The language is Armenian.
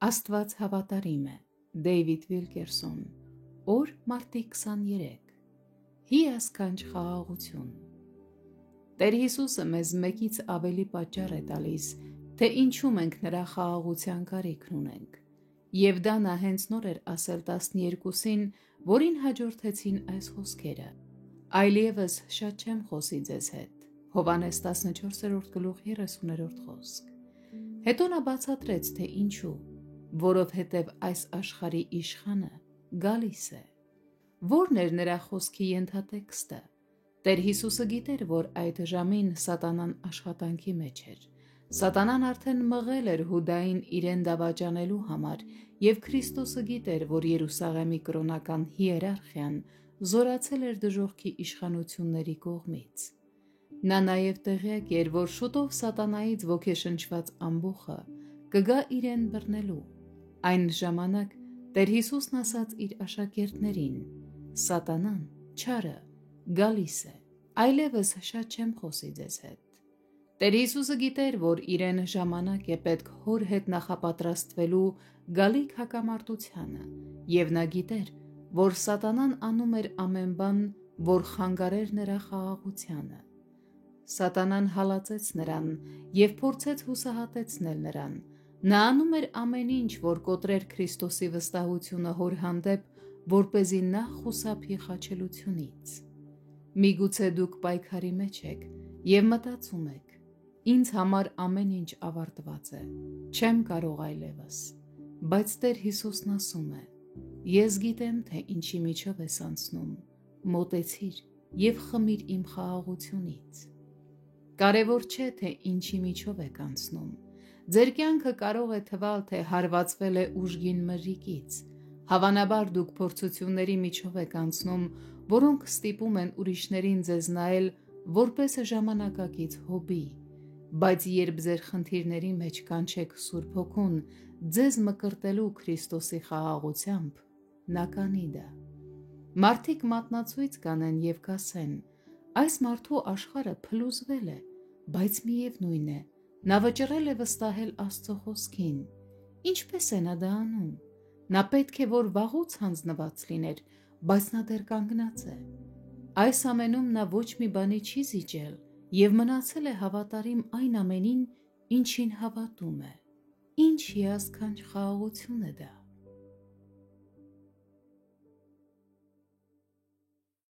Աստված հավատարիմ է։ Դեյվիդ Վիլկերսոն։ Օր մարտի 23։ Հիասքանչ խաղաղություն։ Տեր Հիսուսը մեզ մեկից ավելի պատճառ է տալիս, թե ինչու մենք նրա խաղաղության կարիքն ունենք։ Եվ դա նա հենց նոր էր ասել 12-ին, որին հաջորդեցին այս խոսքերը. «Այլևս շատ չեմ խոսի ձեզ հետ»։ Հովհաննես 14:30 խոսք։ Հետո նա բացատրեց, թե ինչու, որովհետև այս աշխարհի իշխանը գալիս է։ Ո՞րն էր նրա խոսքի ենթատեքստը։ Տեր Հիսուսը գիտեր, որ այդ ժամին սատանան աշխատանքի մեջ էր։ Սատանան արդեն մղել էր Հուդային իրեն դավաճանելու համար, և Քրիստոսը գիտեր, որ Երուսաղեմի կրոնական հիերարխիան զորացել էր դժոխքի իշխանությունների կողմից։ Նա նաև տեղյակ էր, որ շուտով սատանայից ոգեշնչված ամբոխը կգա իրեն բռնելու։ Այն ժամանակ Տեր Հիսուսն ասաց իր աշակերտներին. «Սատանան, չարը, գալիս է, այլևս շատ չեմ խոսի ձեզ հետ»։ Տեր Հիսուսը գիտեր, որ իրեն ժամանակ է պետք հոր հետ նախապատրաստվելու գալիք հակամարտությանը, և նա գիտեր, որ սատանան անում էր ամեն բան, որ խանգարեր նրա խաղաղությանը։ Սատանան հալածեց նրան և փորձեց հուսահատեցնել նրան։ Նա անում էր ամեն ինչ, որ կոտրեր Քրիստոսի վստահությունը հոր հանդեպ, որպեսզի նա խուսափի խաչելությունից։ Միգուցե դուք պայքարի մեջ եք և մտածում եք. «Ինձ համար ամեն ինչ ավարտված է, չեմ կարող այլևս»։ Բայց Տեր Հիսուսն ասում է. «Ես գիտեմ, թե ինչի միջով ես անցնում, մոտեցիր և խմիր իմ խաղաղությունից»։ Կարևոր չէ, թե ինչի միջով եք անցնում։ Ձեր կյանքը կարող է թվալ, թե հարվածվել է ուժգին մրրիկից։ Հավանաբար դուք փորձությունների միջով եք անցնում, որոնք ստիպում են ուրիշներին ձեզ նայել որպես ժամանակակից հոբբի։ Բայց երբ ձեր խնդիրների մեջ կանչեք Սուրբ Հոգուն ձեզ մկրտելու Քրիստոսի խաղաղությամբ, նա կանի դա։ Մարդիկ մատնացույց կանեն և կասեն. «Այս մարդու աշխարհը փլուզվել է, բայց միևնույն է, նա վճռել է վստահել Աստծո խոսքին։ Ինչպե՞ս է նա դա անում։ Նա պետք է որ վաղուց հանձնված լիներ, բայց նա դեռ կանգնած է»։ Այս ամենում նա ոչ մի բանի չի զիջել և մնացել է հավատարիմ այն ամենին, ինչին հավատում է։ Ինչ հիասքանչ խաղաղություն է դա։